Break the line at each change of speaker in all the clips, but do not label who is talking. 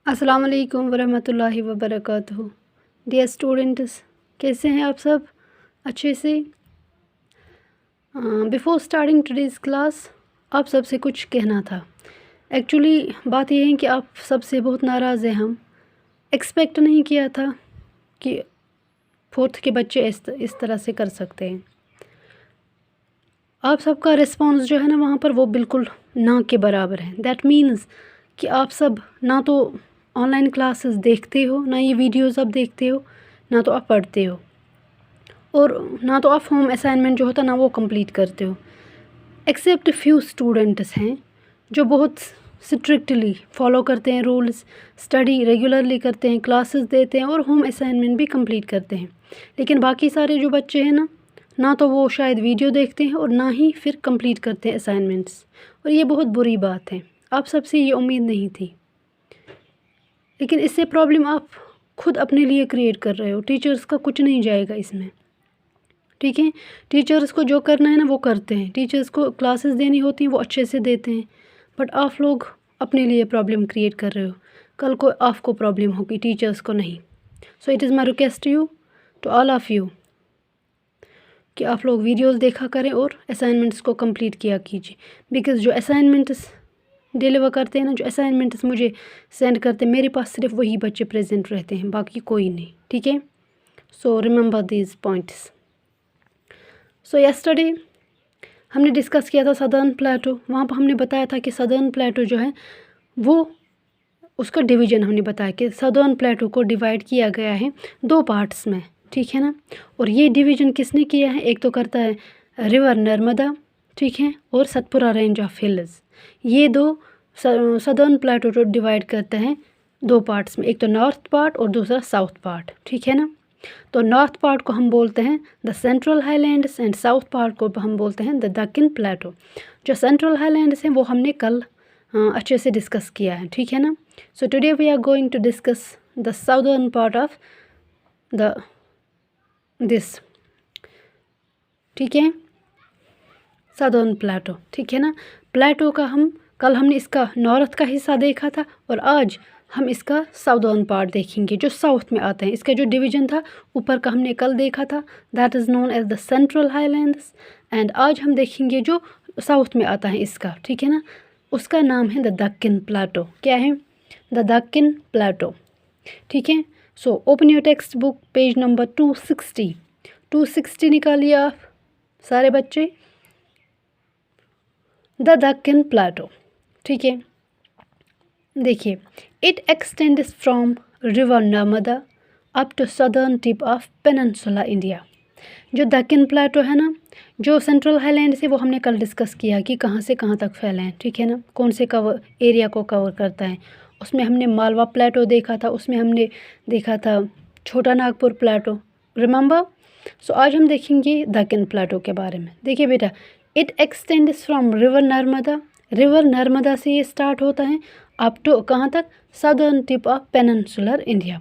अस्सलाम वालेकुम वरहमतुल्लाहि वबरकातुहू। डियर स्टूडेंट्स, कैसे हैं आप सब? अच्छे से। बिफ़ोर स्टार्टिंग टुडेज़ क्लास आप सबसे कुछ कहना था। एक्चुअली बात यह है कि आप सबसे बहुत नाराज़ हैं हम। एक्सपेक्ट नहीं किया था कि फोर्थ के बच्चे इस तरह से कर सकते हैं। आप सबका रिस्पॉन्स जो है ना वहाँ पर वो बिल्कुल ना के बराबर है। दैट मीन्स कि आप सब ना तो ऑनलाइन क्लासेस देखते हो, ना ये वीडियोस आप देखते हो, ना तो आप पढ़ते हो, और ना तो आप होम असाइनमेंट जो होता है ना वो कंप्लीट करते हो। एक्सेप्ट फ्यू स्टूडेंट्स हैं जो बहुत स्ट्रिक्टली फॉलो करते हैं रूल्स, स्टडी रेगुलरली करते हैं, क्लासेस देते हैं और होम असाइनमेंट भी कंप्लीट करते हैं। लेकिन बाकी सारे जो बच्चे हैं ना तो वो शायद वीडियो देखते हैं और ना ही फिर कंप्लीट करते हैं असाइनमेंट्स, और ये बहुत बुरी बात है। आप सबसे ये उम्मीद नहीं थी, लेकिन इससे प्रॉब्लम आप खुद अपने लिए क्रिएट कर रहे हो। टीचर्स का कुछ नहीं जाएगा इसमें, ठीक है। टीचर्स को जो करना है ना वो करते हैं, टीचर्स को क्लासेस देनी होती हैं वो अच्छे से देते हैं, बट आप लोग अपने लिए प्रॉब्लम क्रिएट कर रहे हो। कल को आपको प्रॉब्लम होगी, टीचर्स को नहीं। So it is my request you to all of you कि आप लोग वीडियोस देखा करें और असाइनमेंट्स को कंप्लीट किया कीजिए। बिकॉज़ जो असाइनमेंट्स डिलीवर करते हैं ना, जो असाइनमेंट्स मुझे सेंड करते हैं, मेरे पास सिर्फ वही बच्चे प्रेजेंट रहते हैं, बाकी कोई नहीं, ठीक है। So remember these points. So yesterday हमने डिस्कस किया था सदर्न प्लेटो। वहाँ पर हमने बताया था कि सदर्न प्लेटो जो है वो उसका डिवीज़न हमने बताया कि सदर्न प्लेटो को डिवाइड किया गया है 2 पार्ट्स में, ठीक है ना। और ये डिवीज़न किसने किया है? एक तो करता है रिवर नर्मदा, ठीक है, और सतपुरा रेंज ऑफ हिल्स। ये 2 सदर्न प्लेटो को डिवाइड करता है 2 पार्ट्स में, एक तो नॉर्थ पार्ट और दूसरा साउथ पार्ट, ठीक है ना। तो नॉर्थ पार्ट को हम बोलते हैं the central highlands and south part को हम बोलते हैं द दक्कन प्लेटो। जो सेंट्रल हाईलैंड्स हैं वो हमने कल अच्छे से डिस्कस किया है, ठीक है ना। So today we are going to discuss the southern part of the this, ठीक है, साउदर्न प्लेटो, ठीक है ना। प्लेटो का हमने इसका नॉर्थ का हिस्सा देखा था, और आज हम इसका साउदर्न पार्ट देखेंगे जो साउथ में आता है। इसका जो डिवीज़न था ऊपर का हमने कल देखा था, that is known as the central highlands. And आज हम देखेंगे जो साउथ में आता है इसका, ठीक है ना, उसका नाम है द दक्कन प्लेटो। क्या है? द दक्कन प्लेटो, ठीक है। So open your text book, page number 260 निकालिए आप सारे बच्चे। द दक्कन प्लेटो, ठीक है। देखिए, it extends from river Narmada up to southern tip of peninsula India. जो दक्कन प्लेटो है ना, जो सेंट्रल हाईलैंड से, वो हमने कल डिस्कस किया कि कहाँ से कहाँ तक फैले हैं, ठीक है ना, कौन से एरिया को कवर करता है। उसमें हमने मालवा प्लेटो देखा था, उसमें हमने देखा था छोटा नागपुर प्लेटो, रिमेंबर। सो आज हम देखेंगे दक्कन प्लेटो के बारे में। देखिए बेटा, it extends from river Narmada से ये स्टार्ट होता है अप टू कहाँ तक? Southern tip of peninsular India.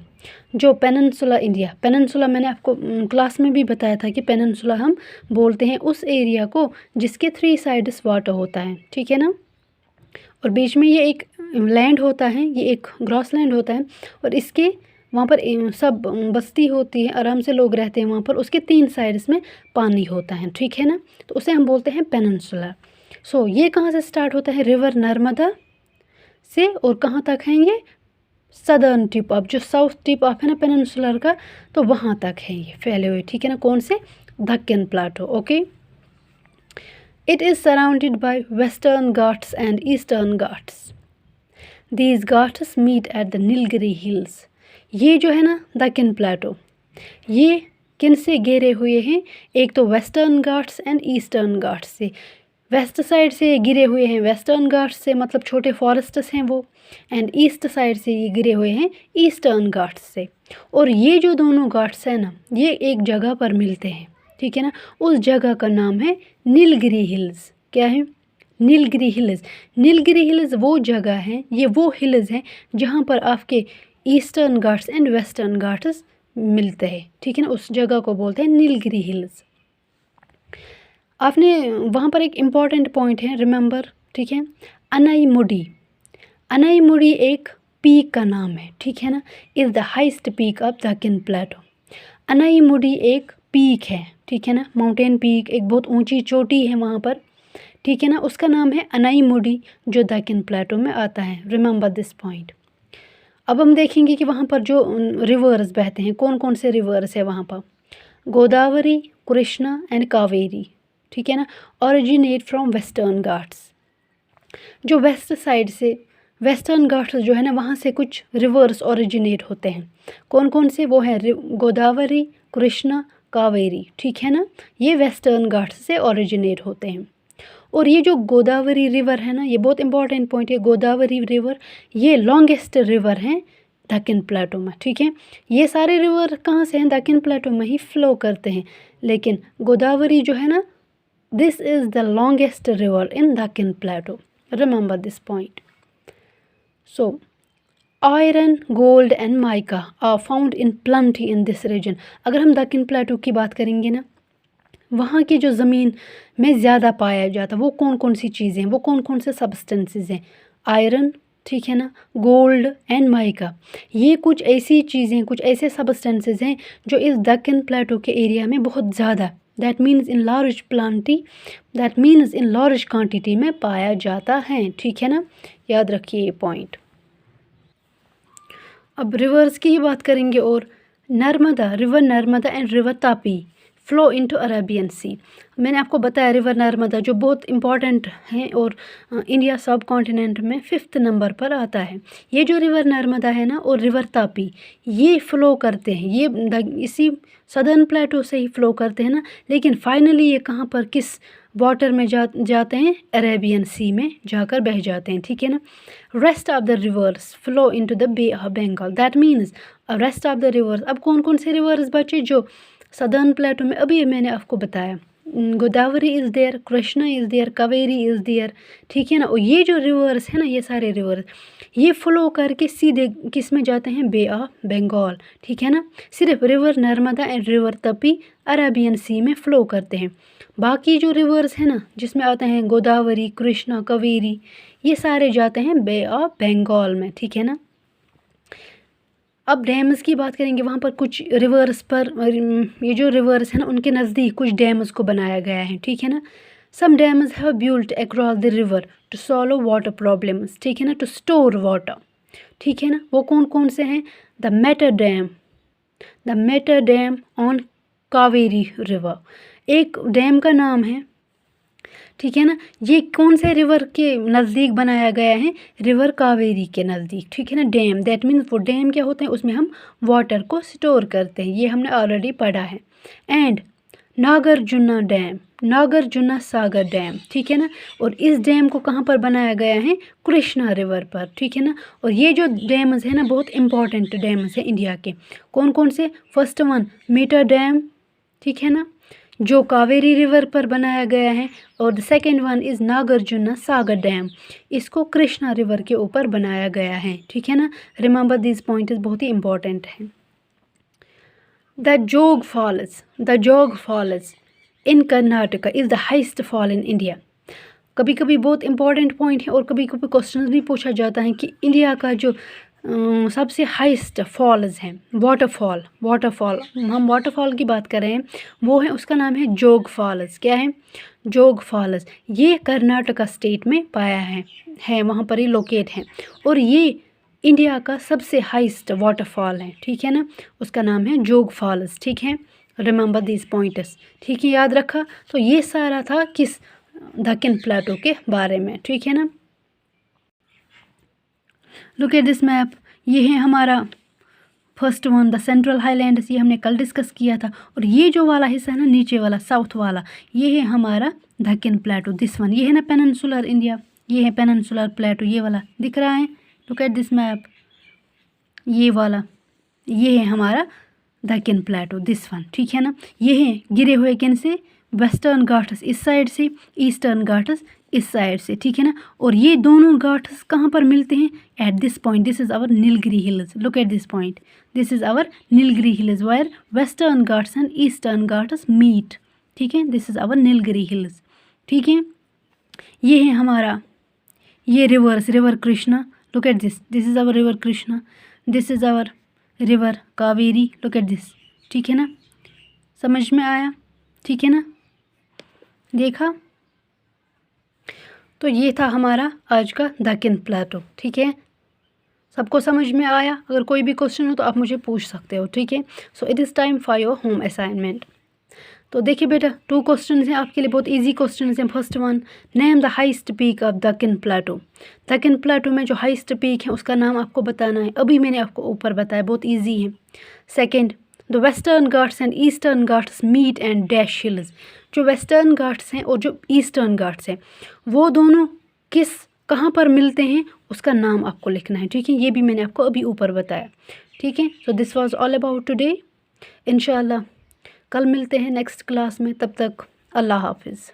जो पेनिनसुला मैंने आपको क्लास में भी बताया था कि पेनिनसुला हम बोलते हैं उस एरिया को जिसके 3 साइड्स वाटर होता है, ठीक है ना, और बीच में ये एक लैंड होता है, ये एक ग्रॉस लैंड होता है, और इसके वहाँ पर सब बस्ती होती है, आराम से लोग रहते हैं वहाँ पर। उसके 3 साइड्स में पानी होता है, ठीक है ना, तो उसे हम बोलते हैं पेनिनसुला। सो ये कहाँ से स्टार्ट होता है? रिवर नर्मदा से, और कहाँ तक है ये? सदर्न टिप ऑफ, जो साउथ टिप ऑफ है ना पेनिनसुलर का, तो वहाँ तक है ये फैले हुए, ठीक है ना। कौन से? Deccan plateau, okay. It is surrounded by western Ghats and eastern Ghats. These Ghats meet at the Nilgiri hills. ये जो है ना दक्कन प्लेटो, ये किन से घेरे हुए हैं? एक तो western Ghats and eastern Ghats से। वेस्ट साइड से ये गिरे हुए हैं वेस्टर्न घाट्स से, मतलब छोटे फॉरेस्ट्स हैं वो, एंड ईस्ट साइड से ये गिरे हुए हैं ईस्टर्न घाट्स से। और ये जो दोनों घाट्स हैं ना, ये एक जगह पर मिलते हैं, ठीक है ना। उस जगह का नाम है नीलगिरी हिल्स। क्या है? नीलगिरी हिल्स। नीलगिरी हिल्स वो जगह है, ये वो हिल्स हैं जहाँ पर आपके eastern Ghats and western Ghats मिलते हैं, ठीक है ना। उस जगह को बोलते हैं नीलगिरी हिल्स। आपने वहाँ पर एक इम्पॉर्टेंट पॉइंट है, रिमेंबर, ठीक है। अनाईमुडी एक पीक का नाम है, ठीक है ना, is the highest peak of Deccan plateau. Anamudi एक पीक है, ठीक है ना, माउंटेन पीक, एक बहुत ऊंची चोटी है वहाँ पर, ठीक है ना, उसका नाम है अनाईमुडी जो दक्कन प्लेटो में आता है। Remember this point. अब हम देखेंगे कि वहाँ पर जो रिवर्स बहते हैं, कौन कौन से रिवर्स है वहाँ पर। गोदावरी, कृष्णा एंड कावेरी, ठीक है ना, ओरिजिनेट फ्रॉम वेस्टर्न घाट्स। जो वेस्ट साइड से, वेस्टर्न घाट्स जो है ना, वहाँ से कुछ रिवर्स ओरिजिनेट होते हैं। कौन कौन से? वो हैं गोदावरी, कृष्णा, कावेरी, ठीक है ना, ये वेस्टर्न घाट्स से ओरिजिनेट होते हैं। और ये जो गोदावरी रिवर है ना, ये बहुत इंपॉर्टेंट पॉइंट है। गोदावरी रिवर ये लॉन्गेस्ट रिवर है दक्कन प्लेटो में, ठीक है। ये सारे रिवर कहाँ से हैं? दक्कन प्लेटो में ही फ्लो करते हैं, लेकिन गोदावरी जो है ना, this is the longest river in Deccan plateau. Remember this point. So iron, gold and mica are found in plenty in this region. अगर हम दक्कन प्लेटो की बात करेंगे ना, वहाँ की जो ज़मीन में ज़्यादा पाया जाता है वो कौन कौन सी चीज़ें हैं, वो कौन कौन से सब्सटेंसेस हैं? आयरन, ठीक है ना, गोल्ड एंड माइका। ये कुछ ऐसी चीज़ें, कुछ ऐसे सब्सटेंसेस हैं जो इस दक्कन प्लेटो के एरिया में बहुत ज़्यादा, that means in large Plantae, that means in large quantity में पाया जाता है, ठीक है ना, याद रखिए ये पॉइंट। अब रिवर्स की ही बात करेंगे। और Narmada, river Narmada and river Tapi flow into Arabian sea. मैंने आपको बताया रिवर नर्मदा जो बहुत इंपॉर्टेंट है और इंडिया सब कॉन्टिनेंट में 5th नंबर पर आता है। ये जो रिवर नर्मदा है ना और रिवर तापी, ये फ़्लो करते हैं, ये इसी सदर्न प्लेटो से ही फ़्लो करते हैं ना, लेकिन फाइनली ये कहाँ पर, किस वाटर में जाते हैं? अरेबियन सी में जाकर बह जाते हैं, ठीक है ना। Rest of the rivers flow into the Bay of Bengal, that means rest of the rivers. अब कौन कौन से रिवर्स बचे जो सदर्न प्लेटो में? अभी मैंने आपको बताया, Godavari is there, Krishna is there, Kaveri is there, ठीक है ना। और ये जो रिवर्स है ना, ये सारे रिवर्स ये फ्लो करके सीधे किस में जाते हैं? बे ऑफ बंगाल, ठीक है ना। सिर्फ river Narmada and river Tapi Arabian sea में फ़्लो करते हैं। बाकी जो रिवर्स है ना, जिसमें आते हैं गोदावरी, कृष्णा, कावेरी, ये सारे जाते हैं बे ऑफ बंगाल में, ठीक है ना। अब डैम्स की बात करेंगे। वहाँ पर कुछ रिवर्स पर, ये जो रिवर्स है ना, उनके नज़दीक कुछ डैम्स को बनाया गया है, ठीक है ना। Some dams have built across the river to solve water problems, ठीक है ना, टू स्टोर वाटर, ठीक है ना। वो कौन कौन से हैं? The Mettur dam on Kaveri river, एक डैम का नाम है, ठीक है ना। ये कौन से रिवर के नज़दीक बनाया गया है? रिवर कावेरी के नज़दीक, ठीक है ना। डैम, दैट मीन्स वो डैम क्या होते हैं? उसमें हम वाटर को स्टोर करते हैं, ये हमने ऑलरेडी पढ़ा है। And Nagarjuna dam, Nagarjuna Sagar dam, ठीक है ना। और इस डैम को कहाँ पर बनाया गया है? कृष्णा रिवर पर, ठीक है ना। और ये जो डैम्स है ना, बहुत इंपॉर्टेंट डैम्स है इंडिया के। कौन कौन से? फर्स्ट वन मीटर डैम, ठीक है ना, जो कावेरी रिवर पर बनाया गया है। और the second one is Nagarjuna Sagar dam, इसको कृष्णा रिवर के ऊपर बनाया गया है, ठीक है ना। रिमेंबर दिस पॉइंट बहुत ही इंपॉर्टेंट है। द जोग falls in Karnataka is the heist fall in India. कभी कभी बहुत इंपॉर्टेंट पॉइंट है और कभी कभी क्वेश्चन भी पूछा जाता है कि इंडिया का जो सबसे हाईएस्ट फॉल्स हैं, वाटरफॉल, हम वाटरफॉल की बात कर रहे हैं, वो है, उसका नाम है जोग फॉल्स। क्या है? जोग फॉल्स। ये कर्नाटका स्टेट में पाया है वहाँ पर ही लोकेट है। और ये इंडिया का सबसे हाईएस्ट वाटरफॉल है, ठीक है ना। उसका नाम है जोग फॉल्स, ठीक है। रिमेंबर दिस पॉइंट्स, ठीक है, याद रखा। तो ये सारा था किस? दक्कन प्लेटो के बारे में, ठीक है ना। लुक एट दिस मैप, ये है हमारा first one the central highlands, ये हमने कल डिस्कस किया था। और ये जो वाला हिस्सा है ना, नीचे वाला साउथ वाला, ये है हमारा दक्कन प्लेटो, दिस वन। ये है ना पेनिनसुलर इंडिया, ये है पेनिनसुलर प्लेटो, ये वाला दिख रहा है। लुक एट दिस मैप, ये वाला, ये है हमारा दक्कन प्लेटो, दिस वन, ठीक है ना। ये है गिरे हुए किन से? वेस्टर्न घाट्स इस साइड से, ईस्टर्न घाट्स इस साइड से, ठीक है ना। और ये दोनों घाट्स कहाँ पर मिलते हैं? At this point, this is our Nilgiri hills. Look at this point, this is our Nilgiri hills where Western Ghats and eastern Ghats meet, ठीक है। This is our Nilgiri hills, ठीक है। ये है हमारा, ये river Krishna. Look at this is our river Krishna, this is our river Kaveri, look at this. ठीक है ना, समझ में आया? ठीक है ना, देखा? तो ये था हमारा आज का दक्कन प्लेटो। ठीक है, सबको समझ में आया? अगर कोई भी क्वेश्चन हो तो आप मुझे पूछ सकते हो। ठीक है, so it is time for your home assignment. तो देखिए बेटा, 2 क्वेश्चन हैं आपके लिए, बहुत इजी क्वेश्चन हैं। First one, name the highest peak of Deccan plateau. Deccan plateau में जो हाईएस्ट पीक है उसका नाम आपको बताना है। अभी मैंने आपको ऊपर बताया, बहुत इजी है। Second, the Western Ghats and eastern Ghats meet and dash hills. जो वेस्टर्न घाट्स हैं और जो ईस्टर्न घाट्स हैं वो दोनों कहाँ पर मिलते हैं उसका नाम आपको लिखना है। ठीक है, ये भी मैंने आपको अभी ऊपर बताया। ठीक है, so this was all about today. इंशाल्लाह कल मिलते हैं नेक्स्ट क्लास में, तब तक अल्लाह हाफिज़।